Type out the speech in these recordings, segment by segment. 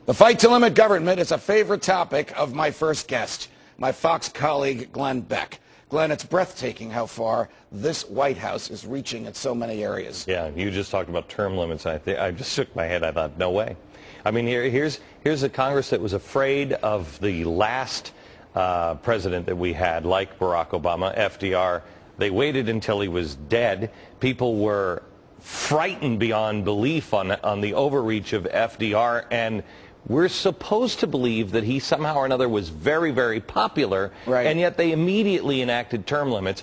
The fight to limit government is a favorite topic of my first guest, my Fox colleague, Glenn Beck. Glenn, it's breathtaking how far this White House is reaching in so many areas. Yeah, you just talked about term limits. I just shook my head. I thought, no way. I mean, here's a Congress that was afraid of the last president that we had, like Barack Obama, FDR. They waited until he was dead. People were frightened beyond belief on the overreach of FDR, and we're supposed to believe that he somehow or another was very, very popular, right. And yet they immediately enacted term limits,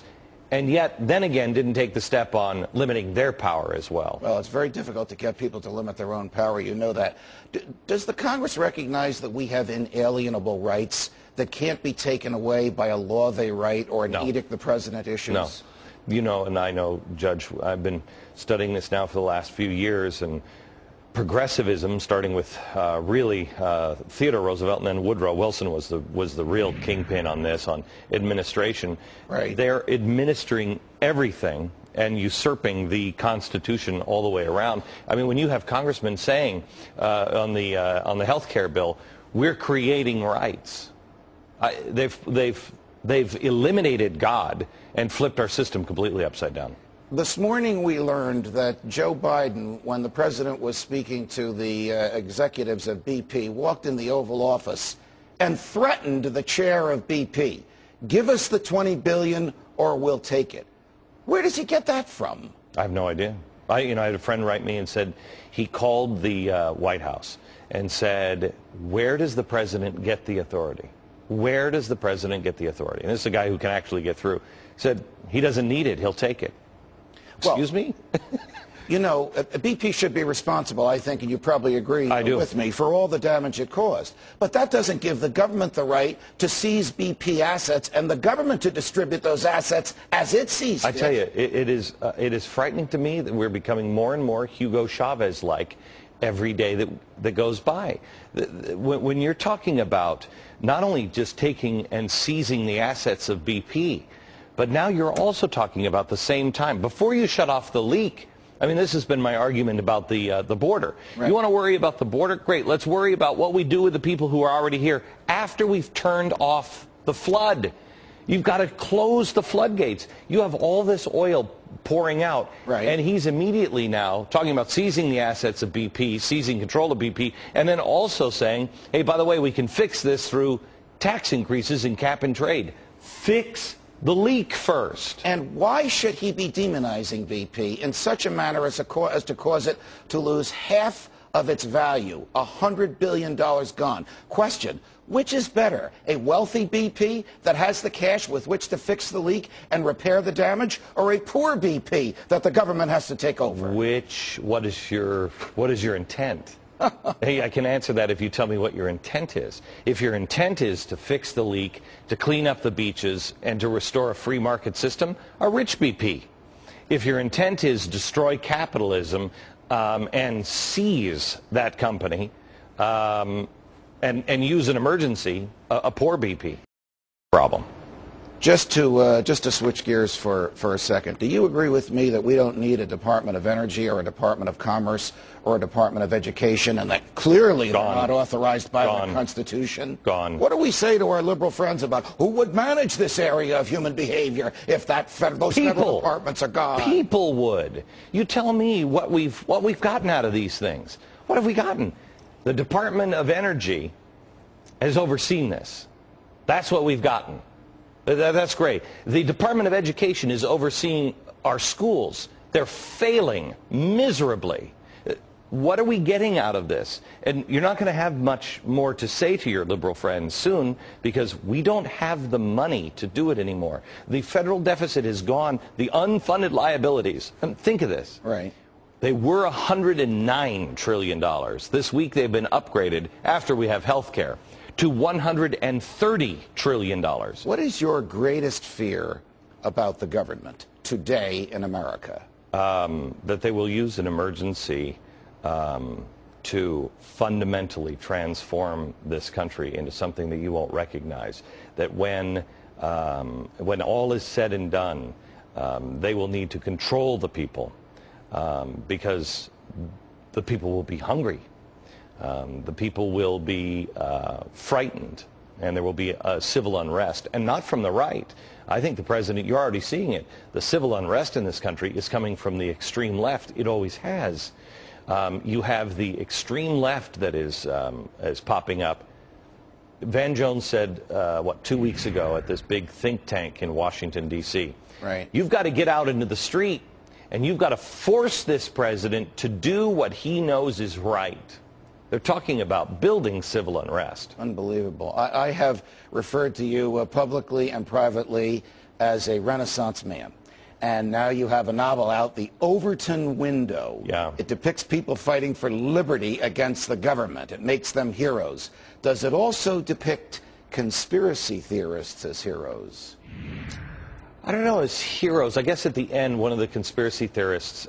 and yet then again didn't take the step on limiting their power as well. Well, it's very difficult to get people to limit their own power. You know that. Does the Congress recognize that we have inalienable rights that can't be taken away by a law they write or an edict the president issues? No. You know, and I know, Judge, I've been studying this now for the last few years, and progressivism, starting with Theodore Roosevelt and then Woodrow Wilson was the real kingpin on this, on administration. Right. They're administering everything and usurping the Constitution all the way around. I mean, when you have congressmen saying on the health care bill, we're creating rights, they've eliminated God and flipped our system completely upside down. This morning we learned that Joe Biden, when the president was speaking to the executives of BP, walked in the Oval Office and threatened the chair of BP. Give us the $20 billion or we'll take it. Where does he get that from? I have no idea. I had a friend write me and said he called the White House and said, where does the president get the authority? Where does the president get the authority? And this is a guy who can actually get through. He said, he doesn't need it, he'll take it. Excuse me? You know, BP should be responsible, I think, and you probably agree with me, for all the damage it caused. But that doesn't give the government the right to seize BP assets and the government to distribute those assets as it sees fit. I tell you, it is frightening to me that we're becoming more and more Hugo Chavez-like every day that goes by. When you're talking about not only just taking and seizing the assets of BP, but now you're also talking about the same time, before you shut off the leak. I mean, this has been my argument about the border. Right. You want to worry about the border? Great. Let's worry about what we do with the people who are already here after we've turned off the flood. You've got to close the floodgates. You have all this oil pouring out, right. And he's immediately now talking about seizing the assets of BP, seizing control of BP, and then also saying, hey, by the way, we can fix this through tax increases and cap and trade. Fix the leak first. And why should he be demonizing BP in such a manner as to cause it to lose half of its value, $100 billion gone? Question, which is better, a wealthy BP that has the cash with which to fix the leak and repair the damage, or a poor BP that the government has to take over? What is your intent? Hey, I can answer that if you tell me what your intent is. If your intent is to fix the leak, to clean up the beaches, and to restore a free market system, a rich BP. If your intent is destroy capitalism and seize that company and use an emergency, a poor BP. Problem. Just to switch gears for a second, do you agree with me that we don't need a Department of Energy or a Department of Commerce or a Department of Education, and that clearly they're not authorized by the Constitution? Gone. What do we say to our liberal friends about who would manage this area of human behavior if those federal departments are gone? People would. You tell me what we've gotten out of these things. What have we gotten? The Department of Energy has overseen this. That's what we've gotten. That's great. The Department of Education is overseeing our schools. They're failing miserably. What are we getting out of this? And you're not going to have much more to say to your liberal friends soon, because we don't have the money to do it anymore. The federal deficit is gone. The unfunded liabilities. And think of this. Right. They were $109 trillion. This week they've been upgraded, after we have health care, to $130 trillion. What is your greatest fear about the government today in America? That they will use an emergency to fundamentally transform this country into something that you won't recognize. That when all is said and done, they will need to control the people because the people will be hungry. The people will be frightened, and there will be a civil unrest, and not from the right. I think the president, you're already seeing it. The civil unrest in this country is coming from the extreme left. It always has. You have the extreme left that is popping up. Van Jones said, 2 weeks ago at this big think tank in Washington, D.C., right. You've got to get out into the street, and you've got to force this president to do what he knows is right. They're talking about building civil unrest. Unbelievable. I have referred to you publicly and privately as a Renaissance man. And now you have a novel out, The Overton Window. Yeah. It depicts people fighting for liberty against the government. It makes them heroes. Does it also depict conspiracy theorists as heroes? I don't know, as heroes. I guess at the end, one of the conspiracy theorists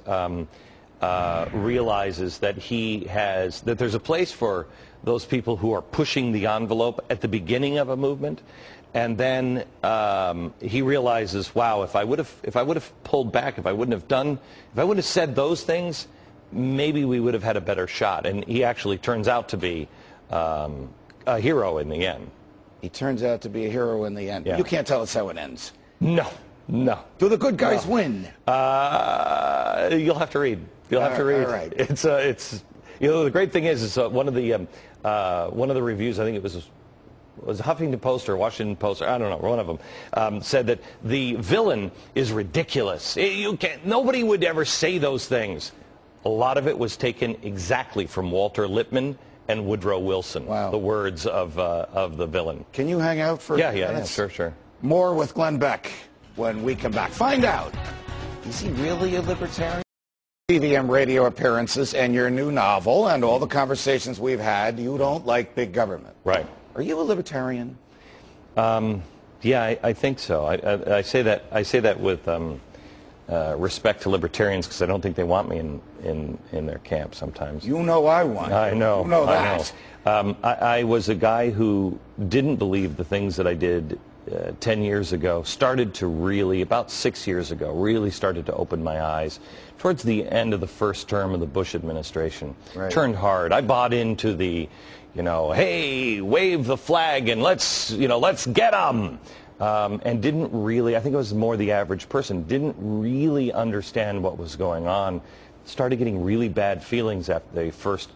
realizes that that there's a place for those people who are pushing the envelope at the beginning of a movement, and then he realizes, wow, if I would have pulled back, if I wouldn't have said those things, maybe we would have had a better shot. And he actually turns out to be a hero in the end. He turns out to be a hero in the end. Yeah. You can't tell us how it ends. No. Do the good guys win? You'll have to read. You'll have to read. All right. It's the great thing is one of the reviews, I think it was Huffington Post or Washington Post, or I don't know, one of them, said that the villain is ridiculous. Nobody would ever say those things. A lot of it was taken exactly from Walter Lippmann and Woodrow Wilson. Wow. The words of the villain. Can you hang out for a few minutes? Yeah, sure. More with Glenn Beck when we come back. Find out, is he really a libertarian? TVM radio appearances and your new novel and all the conversations we've had, you don't like big government. Right. Are you a libertarian? Yeah, I think so. I say that with respect to libertarians, because I don't think they want me in their camp sometimes. You know I want. I know. You know that. I was a guy who didn't believe the things that I did 10 years ago, started to really, about 6 years ago, really started to open my eyes towards the end of the first term of the Bush administration. Right. Turned hard. I bought into the, hey, wave the flag and let's get them. And didn't really, I think it was more the average person, didn't really understand what was going on. Started getting really bad feelings after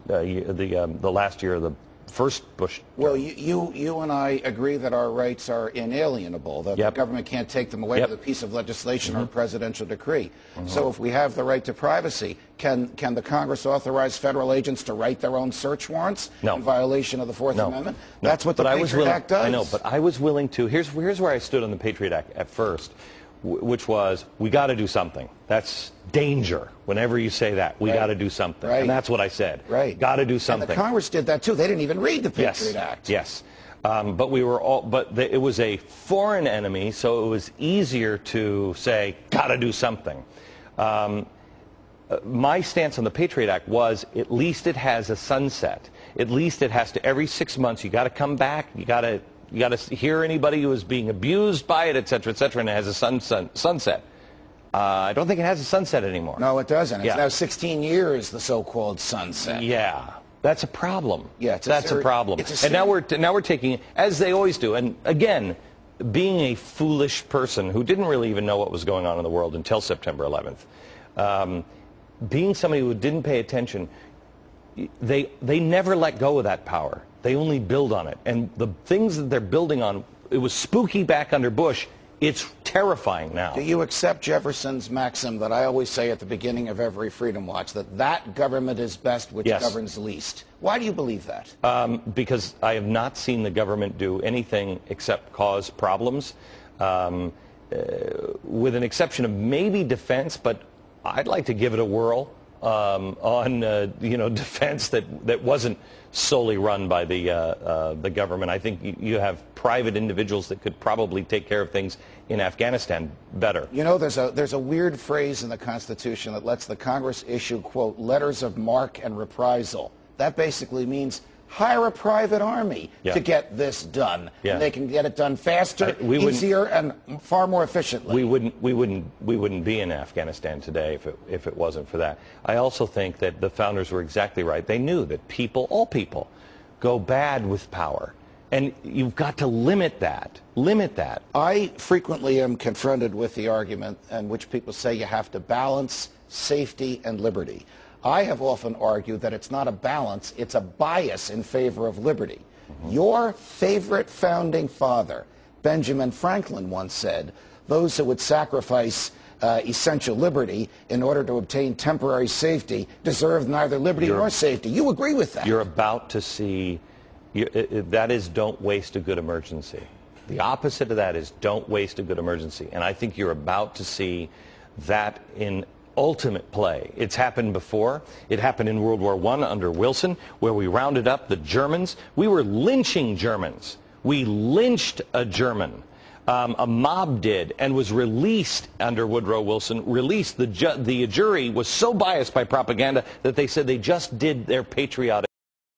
the last year of the first Bush term. Well, you and I agree that our rights are inalienable, that the government can't take them away with a piece of legislation or a presidential decree. So if we have the right to privacy, can the Congress authorize federal agents to write their own search warrants in violation of the Fourth Amendment? No. That's what the Patriot Act does. I know, but I was willing to. Here's where I stood on the Patriot Act at first, which was, we got to do something. That's danger. Whenever you say that, we got to do something. Right. And that's what I said. Right. Got to do something. And the Congress did that too. They didn't even read the Patriot Act. Yes. But we were all. It was a foreign enemy, so it was easier to say, got to do something. My stance on the Patriot Act was, at least it has a sunset. At least it has to, every 6 months, you got to come back. You got to hear anybody who is being abused by it, et cetera, and it has a sunset. I don't think it has a sunset anymore. No, it doesn't. It's now 16 years, the so-called sunset. Yeah, that's a problem. Yeah, that's a problem. And now we're taking it, as they always do. And again, being a foolish person who didn't really even know what was going on in the world until September 11th, being somebody who didn't pay attention, they never let go of that power. They only build on it. And the things that they're building on, it was spooky back under Bush. It's terrifying now. Do you accept Jefferson's maxim that I always say at the beginning of every Freedom Watch, that government is best which governs least? Why do you believe that? Because I have not seen the government do anything except cause problems, with an exception of maybe defense, but I'd like to give it a whirl on defense that wasn't solely run by the government. I think you have private individuals that could probably take care of things in Afghanistan better. You know, there's a weird phrase in the Constitution that lets the Congress issue, quote, letters of marque and reprisal. That basically means hire a private army to get this done. And they can get it done faster, easier, and far more efficiently. We wouldn't be in Afghanistan today if it wasn't for that. I also think that the founders were exactly right. They knew that all people, go bad with power. And you've got to limit that. Limit that. I frequently am confronted with the argument in which people say you have to balance safety and liberty. I have often argued that it's not a balance, it's a bias in favor of liberty. Your favorite founding father, Benjamin Franklin, once said, those who would sacrifice essential liberty in order to obtain temporary safety deserve neither liberty nor safety. You agree with that? You're about to see, that is, don't waste a good emergency. The opposite of that is don't waste a good emergency. And I think you're about to see that in ultimate play. It's happened before. It happened in World War I under Wilson, where we rounded up the Germans. We were lynching Germans. We lynched a German. A mob did, and was released under Woodrow Wilson. Released. The jury was so biased by propaganda that they said they just did their patriotic